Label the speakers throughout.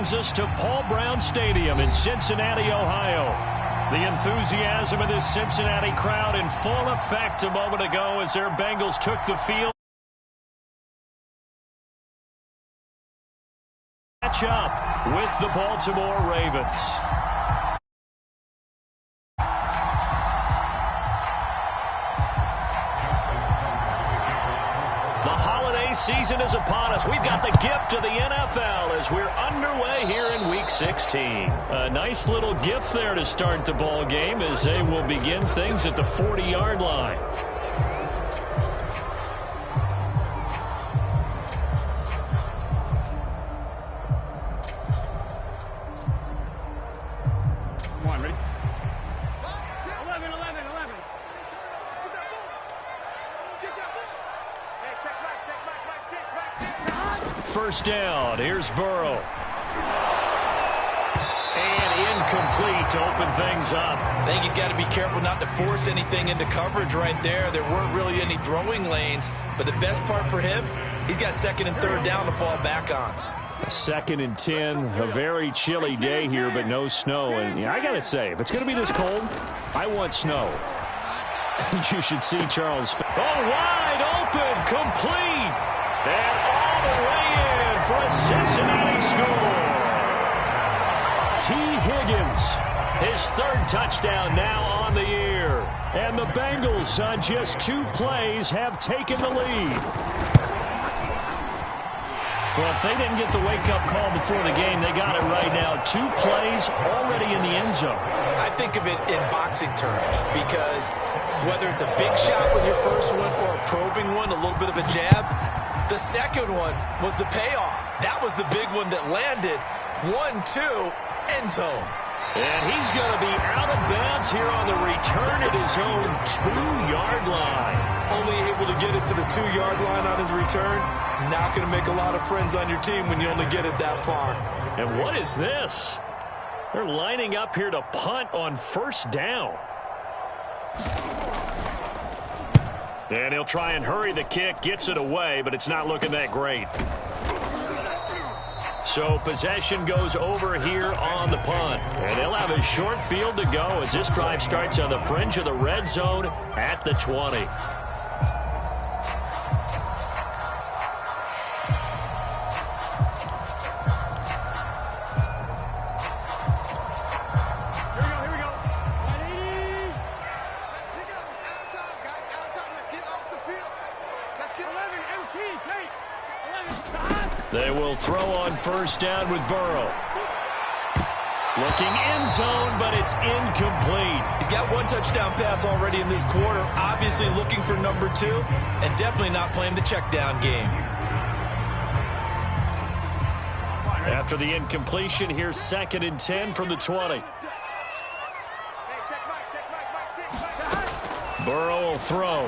Speaker 1: brings us to Paul Brown Stadium in Cincinnati, Ohio. The enthusiasm of this Cincinnati crowd in full effect a moment ago as their Bengals took the field. Match up with the Baltimore Ravens. Season is upon us. We've got the gift of the NFL as we're underway here in Week 16. A nice little gift there to start the ball game as they will begin things at the 40-yard line.
Speaker 2: Come on, ready? 11.
Speaker 1: First down. Here's Burrow. And incomplete to open things up.
Speaker 3: I think he's got to be careful not to force anything into coverage right there. There weren't really any throwing lanes. But the best part for him, he's got second and third down to fall back on.
Speaker 1: 2nd and 10. A very chilly day here, but no snow. And I got to say, if it's going to be this cold, I want snow. You should see Charles. Oh, wide open, complete. And all the way in for a Cincinnati score. T. Higgins, his 3rd touchdown now on the year. And the Bengals on just 2 plays have taken the lead. Well, if they didn't get the wake-up call before the game, they got it right now. 2 plays already in the end zone.
Speaker 3: I think of it in boxing terms because whether it's a big shot with your first one or a probing one, a little bit of a jab, the second one was the payoff. That was the big one that landed. 1-2, end zone.
Speaker 1: And he's going to be out of bounds here on the return at his own 2-yard line.
Speaker 3: Only able to get it to the 2-yard line on his return. Not going to make a lot of friends on your team when you only get it that far.
Speaker 1: And what is this? They're lining up here to punt on first down. And he'll try and hurry the kick, gets it away, but it's not looking that great. So possession goes over here on the punt. And they'll have a short field to go as this drive starts on the fringe of the red zone at the 20. They will throw on first down with Burrow. Looking end zone, but it's incomplete.
Speaker 3: He's got 1 touchdown pass already in this quarter. Obviously looking for number 2, and definitely not playing the check down game.
Speaker 1: After the incompletion, here's 2nd and 10 from the 20. Burrow will throw.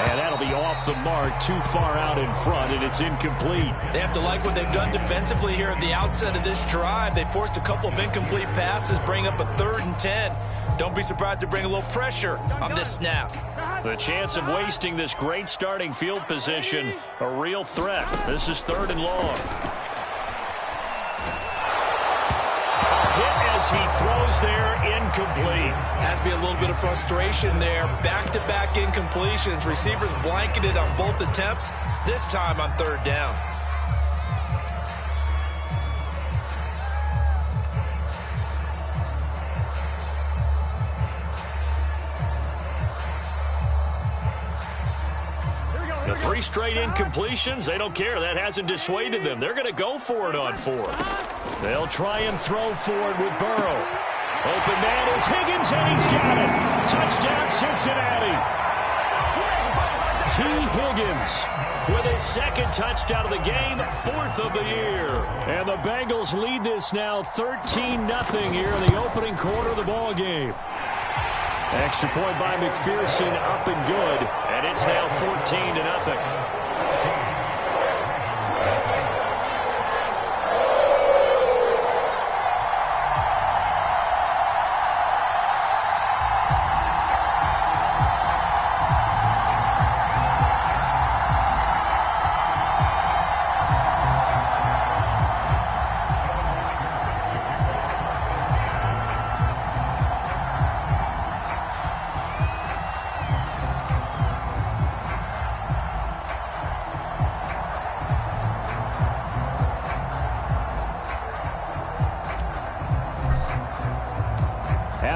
Speaker 1: And that'll be off the mark, too far out in front, and it's incomplete.
Speaker 3: They have to like what they've done defensively here at the outset of this drive. They forced a couple of incomplete passes, bring up a 3rd and 10. Don't be surprised to bring a little pressure on this snap.
Speaker 1: The chance of wasting this great starting field position, a real threat. This is 3rd and long. As he throws there, incomplete.
Speaker 3: Has to be a little bit of frustration there. Back-to-back incompletions. Receivers blanketed on both attempts, this time on 3rd down.
Speaker 1: The 3 straight incompletions, they don't care. That hasn't dissuaded them. They're going to go for it on 4th. They'll try and throw forward with Burrow. Open man is Higgins, and he's got it. Touchdown, Cincinnati. T. Higgins with his 2nd touchdown of the game, 4th of the year. And the Bengals lead this now 13-0 here in the opening quarter of the ball game. Extra point by McPherson, up and good, and it's now 14-0.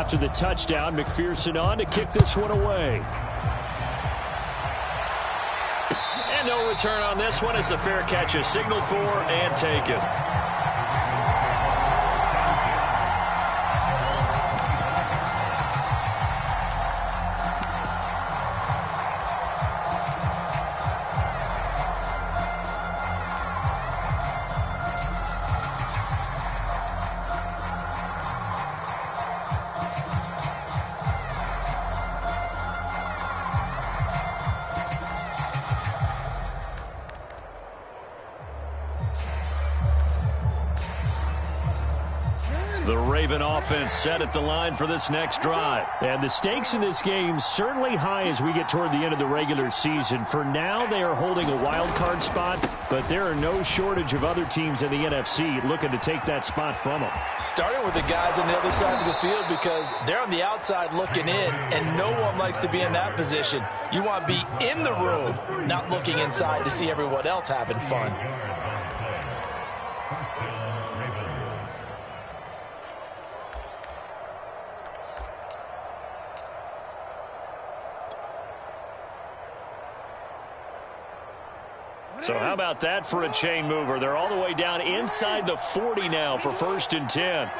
Speaker 1: after the touchdown. McPherson on to kick this one away. And no return on this one as the fair catch is signaled for and taken. The Raven offense set at the line for this next drive. And the stakes in this game certainly high as we get toward the end of the regular season. For now, they are holding a wild card spot, but there are no shortage of other teams in the NFC looking to take that spot from them.
Speaker 3: Starting with the guys on the other side of the field because they're on the outside looking in, and no one likes to be in that position. You want to be in the room, not looking inside to see everyone else having fun.
Speaker 1: So how about that for a chain mover? They're all the way down inside the 40 now for 1st and 10.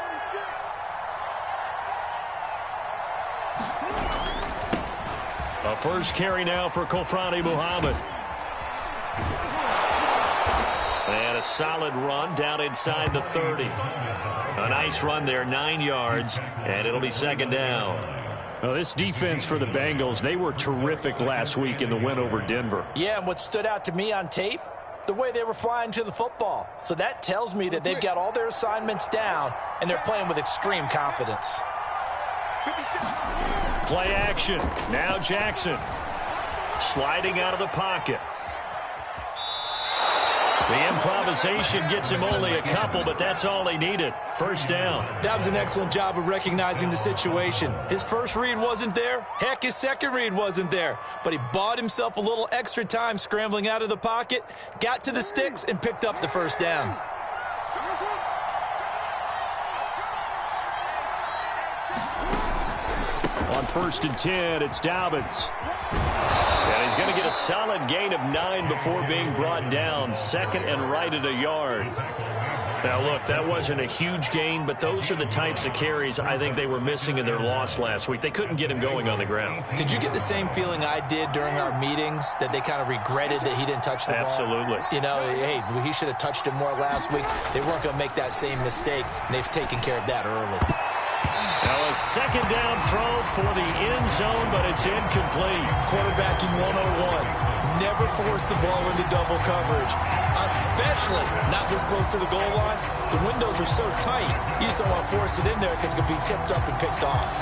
Speaker 1: A first carry now for Kofrani Muhammad. And a solid run down inside the 30. A nice run there, 9 yards, and it'll be 2nd down. Well, this defense for the Bengals, they were terrific last week in the win over Denver.
Speaker 3: Yeah, and what stood out to me on tape, the way they were flying to the football. So that tells me that they've got all their assignments down, and they're playing with extreme confidence.
Speaker 1: Play action. Now Jackson. Sliding out of the pocket. The improvisation gets him only a couple, but that's all he needed. 1st down.
Speaker 3: That was an excellent job of recognizing the situation. His first read wasn't there. Heck, his second read wasn't there. But he bought himself a little extra time scrambling out of the pocket, got to the sticks, and picked up the 1st down.
Speaker 1: On 1st and 10, it's Dobbins. And he's going to get a solid gain of 9 before being brought down. 2nd and right at a yard. Now, look, that wasn't a huge gain, but those are the types of carries I think they were missing in their loss last week. They couldn't get him going on the ground.
Speaker 3: Did you get the same feeling I did during our meetings, that they kind of regretted that he didn't touch the ball?
Speaker 1: Absolutely.
Speaker 3: You know, hey, he should have touched him more last week. They weren't going to make that same mistake, and they've taken care of that early.
Speaker 1: Now a 2nd down throw for the end zone, but it's incomplete.
Speaker 3: Quarterbacking 101. Never force the ball into double coverage, especially not this close to the goal line. The windows are so tight, you just don't want to force it in there because it could be tipped up and picked off.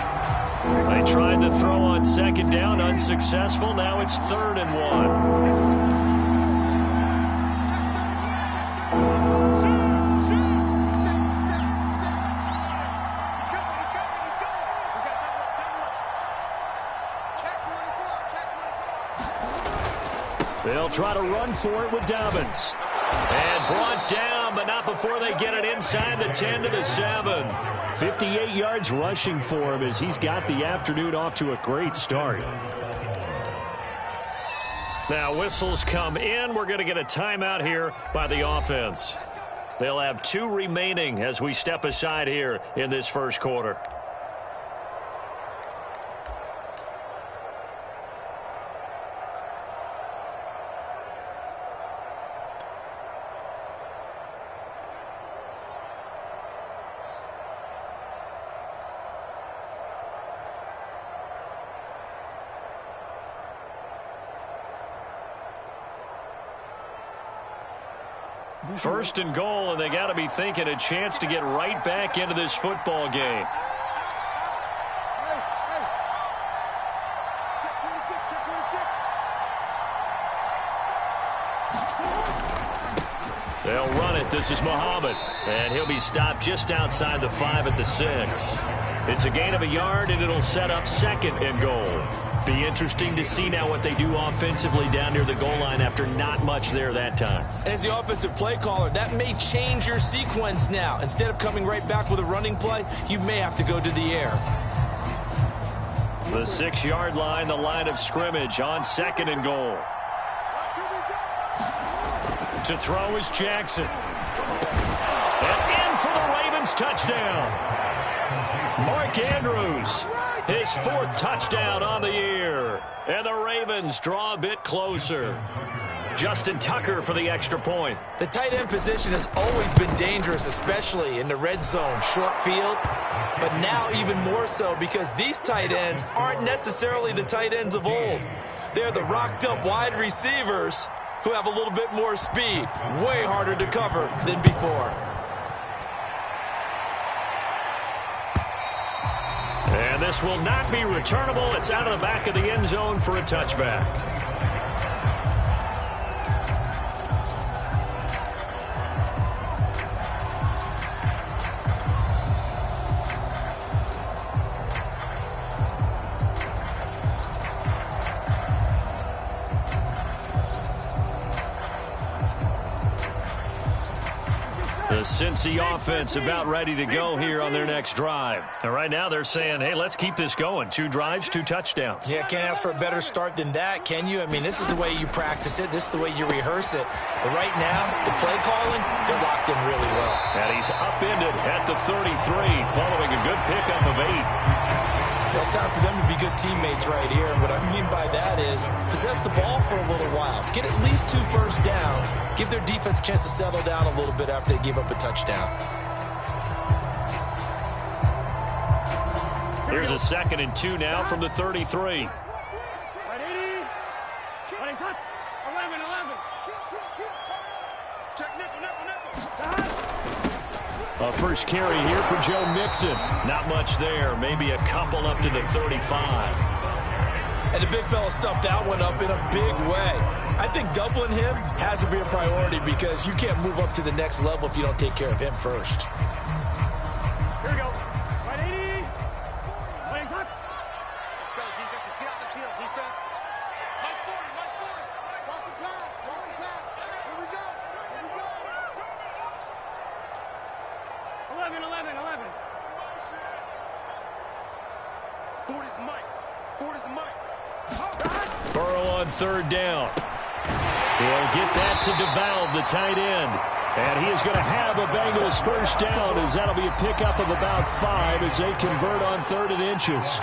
Speaker 1: They tried the throw on 2nd down, unsuccessful. Now it's 3rd and 1. They'll try to run for it with Dobbins. And brought down, but not before they get it inside the 10 to the 7. 58 yards rushing for him as he's got the afternoon off to a great start. Now whistles come in. We're going to get a timeout here by the offense. They'll have 2 remaining as we step aside here in this 1st quarter. First and goal, and they got to be thinking a chance to get right back into this football game. They'll run it. This is Muhammad, and he'll be stopped just outside the 5 at the 6. It's a gain of a yard, and it'll set up 2nd and goal. Be interesting to see now what they do offensively down near the goal line after not much there that time.
Speaker 3: As the offensive play caller, that may change your sequence now. Instead of coming right back with a running play, you may have to go to the air.
Speaker 1: The 6-yard line, the line of scrimmage on 2nd and goal. To throw is Jackson. And in for the Ravens touchdown. Mark Andrews, his 4th touchdown on the year. And the Ravens draw a bit closer. Justin Tucker for the extra point.
Speaker 3: The tight end position has always been dangerous, especially in the red zone, short field. But now even more so because these tight ends aren't necessarily the tight ends of old. They're the rocked-up wide receivers who have a little bit more speed. Way harder to cover than before.
Speaker 1: And this will not be returnable. It's out of the back of the end zone for a touchback. The Cincy offense about ready to go here on their next drive. And right now they're saying, hey, let's keep this going. 2 drives, 2 touchdowns.
Speaker 3: Yeah, can't ask for a better start than that, can you? I mean, this is the way you practice it. This is the way you rehearse it. But right now, the play calling, they're locked in really well.
Speaker 1: And he's upended at the 33 following a good pickup of 8.
Speaker 3: Well, it's time for them to be good teammates right here. And what I mean by that is possess the ball for a little while. Get at least 2 first downs. Give their defense a chance to settle down a little bit after they give up a touchdown.
Speaker 1: Here's a 2nd and 2 now from the 33. A first carry here for Joe Mixon. Not much there. Maybe a couple up to the 35.
Speaker 3: And the big fella stuffed that one up in a big way. I think doubling him has to be a priority because you can't move up to the next level if you don't take care of him first.
Speaker 2: Here we go. Right 80. Right top. Let's go, defense. Let's get out the field, defense. Right 40, right 40. Cross the pass, cross the pass. Here we go. Here we go. 11, 11, 11. 40's Mike. 40's Mike.
Speaker 1: Burrow on 3rd down. He'll get that to DeValve, the tight end. And he is going to have a Bengals first down as that'll be a pickup of about 5 as they convert on 3rd and inches.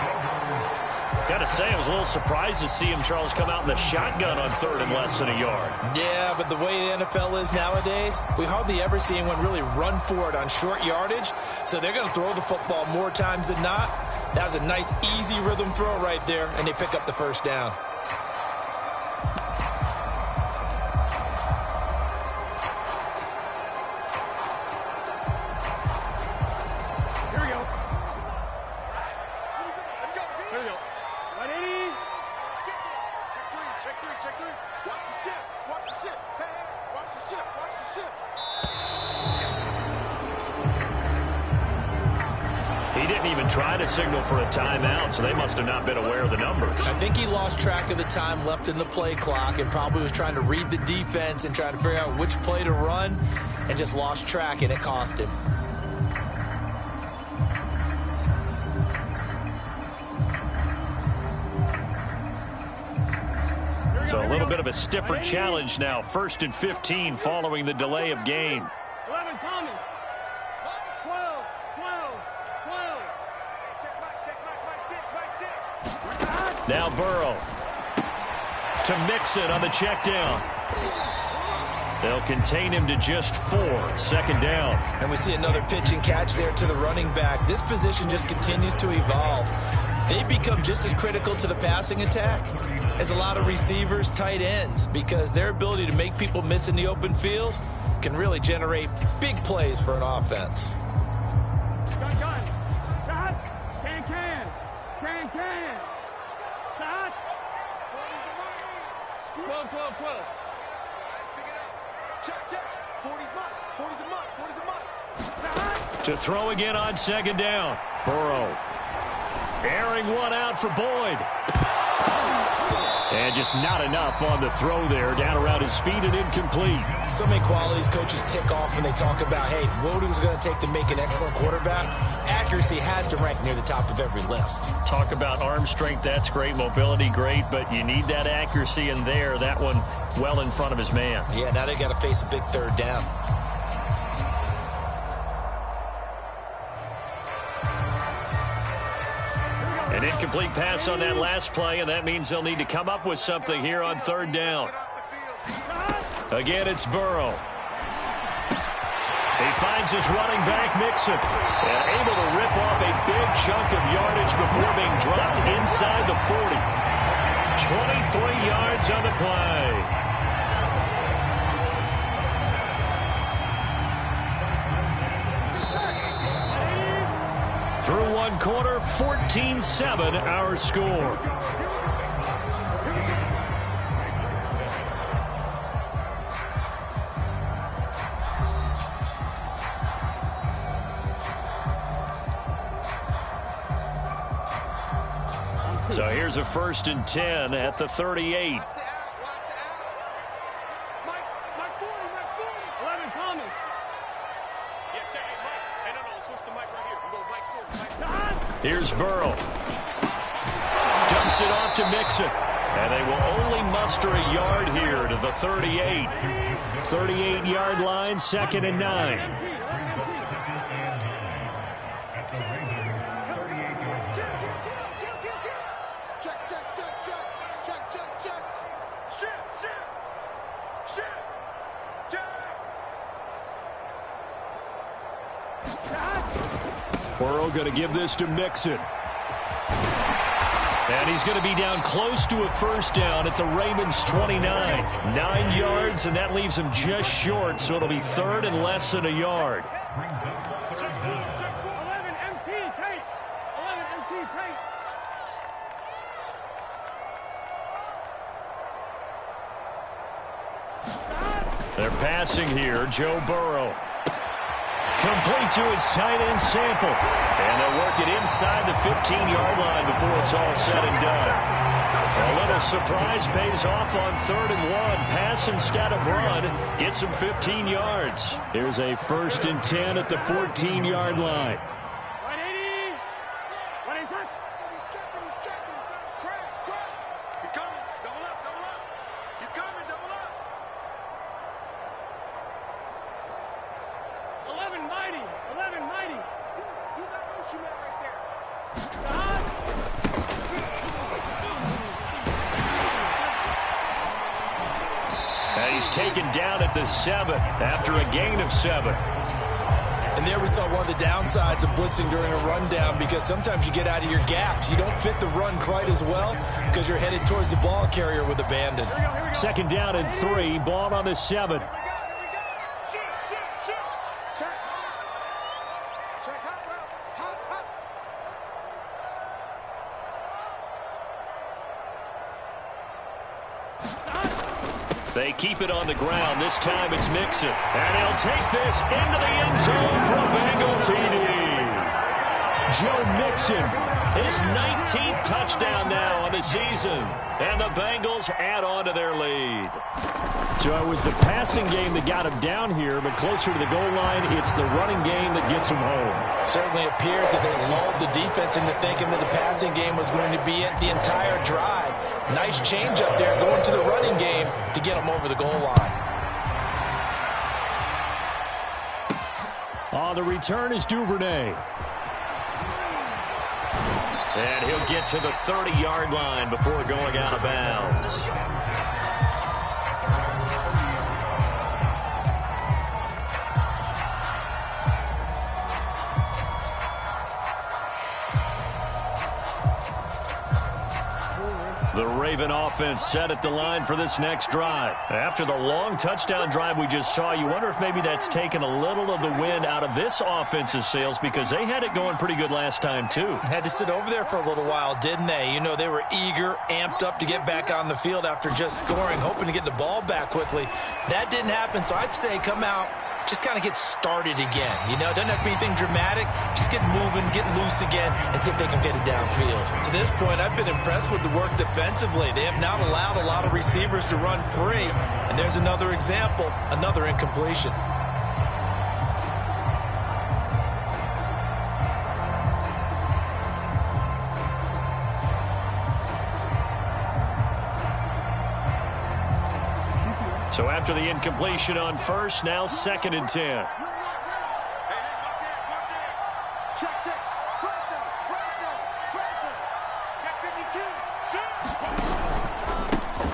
Speaker 1: Got to say, I was a little surprised to see him, Charles, come out in the shotgun on 3rd and less than a yard.
Speaker 3: Yeah, but the way the NFL is nowadays, we hardly ever see anyone really run for it on short yardage. So they're going to throw the football more times than not. That was a nice, easy rhythm throw right there, and they pick up the first down.
Speaker 2: Here we go. Let's go. Here we go. 180. Check three, check 3. Watch the ship. Watch the ship. Hey, watch the ship. Watch the ship.
Speaker 1: He didn't even try to signal for a timeout, so they must have not been aware of the numbers.
Speaker 3: I think he lost track of the time left in the play clock and probably was trying to read the defense and trying to figure out which play to run and just lost track, and it cost him.
Speaker 1: So a little bit of a stiffer challenge now. 1st and 15 following the delay of game.
Speaker 2: 11, Thomas. 12, 12, 12. Check Mike, 6.
Speaker 1: Now Burrow to Mixon on the check down. They'll contain him to just 4. 2nd down.
Speaker 3: And we see another pitch and catch there to the running back. This position just continues to evolve. They become just as critical to the passing attack as a lot of receivers, tight ends, because their ability to make people miss in the open field can really generate big plays for an offense.
Speaker 2: Gun. Shot. Can. Shot. 12. Pick it up. Check. 40's the mark.
Speaker 1: To throw again on 2nd down. Burrow airing one out for Boyd. And just not enough on the throw there. Down around his feet and incomplete.
Speaker 3: So many qualities coaches tick off when they talk about, hey, what is it going to take to make an excellent quarterback? Accuracy has to rank near the top of every list.
Speaker 1: Talk about arm strength, that's great. Mobility, great. But you need that accuracy in there. That one well in front of his man.
Speaker 3: Yeah, now they got to face a big third down.
Speaker 1: An incomplete pass on that last play, and that means they'll need to come up with something here on third down. Again, it's Burrow. He finds his running back, Mixon, and able to rip off a big chunk of yardage before being dropped inside the 40. 23 yards on the play. Through one quarter, 14-7 our score. So here's a 1st and 10 at the 38. Here's Burrow. Dumps it off to Mixon. And they will only muster a yard here to the 38. 38-yard line, 2nd and 9. Burrow going to give this to Mixon. And he's going to be down close to a 1st down at the Ravens' 29. 9 yards, and that leaves him just short, so it'll be 3rd and less than a yard.
Speaker 2: 11 MT, tight. 11 MT, tight.
Speaker 1: They're passing here, Joe Burrow. Complete to his tight end Sample. And they'll work it inside the 15-yard line before it's all said and done. A little surprise pays off on 3rd and 1. Pass instead of run. Gets him 15 yards. Here's a 1st and 10 at the 14-yard line.
Speaker 2: 180. 180. He's checking. Crash. He's coming. Double up. He's coming. Double up. 11 mighty. Do that motion man right there.
Speaker 1: And he's taken down at the 7 after a gain of 7.
Speaker 3: And there we saw one of the downsides of blitzing during a rundown, because sometimes you get out of your gaps. You don't fit the run quite as well because you're headed towards the ball carrier with abandon.
Speaker 1: 2nd down and 3. Ball on the 7. They keep it on the ground. This time it's Mixon. And he'll take this into the end zone for a Bengal TD. Joe Mixon, his 19th touchdown now on the season. And the Bengals add on to their lead. So it was the passing game that got him down here, but closer to the goal line, it's the running game that gets him home.
Speaker 3: Certainly appears that they lulled the defense into thinking that the passing game was going to be it the entire drive. Nice change up there going to the running game to get him over the goal line.
Speaker 1: On the return is Duvernay. And he'll get to the 30-yard line before going out of bounds. The Raven offense set at the line for this next drive. After the long touchdown drive we just saw, you wonder if maybe that's taken a little of the wind out of this offense's sails, because they had it going pretty good last time too.
Speaker 3: Had to sit over there for a little while, didn't they? You know, they were eager, amped up to get back on the field after just scoring, hoping to get the ball back quickly. That didn't happen, so I'd say come out just kind of get started again. You know, it doesn't have to be anything dramatic. Just get moving, get loose again, and see if they can get it downfield. To this point, I've been impressed with the work defensively. They have not allowed a lot of receivers to run free. And there's another example, another incompletion.
Speaker 1: So after the incompletion on first, now 2nd and 10.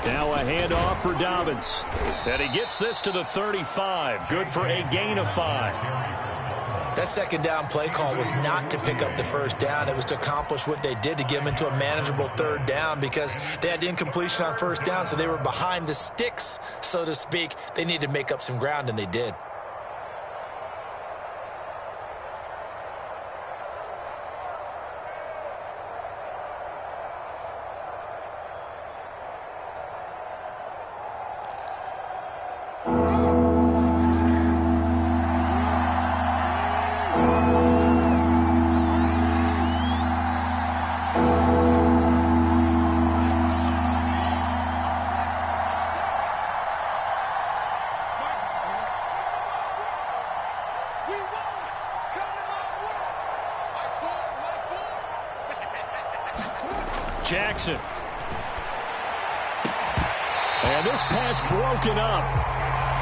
Speaker 1: Now a handoff for Dobbins. And he gets this to the 35. Good for a gain of 5.
Speaker 3: That second down play call was not to pick up the first down. It was to accomplish what they did, to get them into a manageable 3rd down, because they had incompletion on first down, so they were behind the sticks, so to speak. They needed to make up some ground, and they did.
Speaker 1: Jackson. And this pass broken up.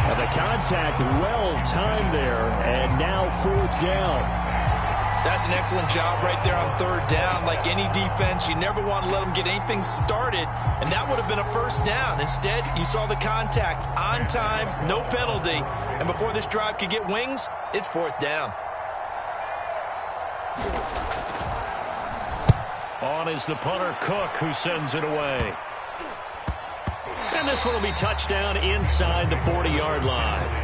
Speaker 1: And the contact well timed there. And now 4th down.
Speaker 3: That's an excellent job right there on 3rd down. Like any defense, you never want to let them get anything started. And that would have been a 1st down. Instead, you saw the contact on time, no penalty. And before this drive could get wings, it's 4th down.
Speaker 1: On is the punter, Cook, who sends it away. And this one will be touchdown inside the 40-yard line.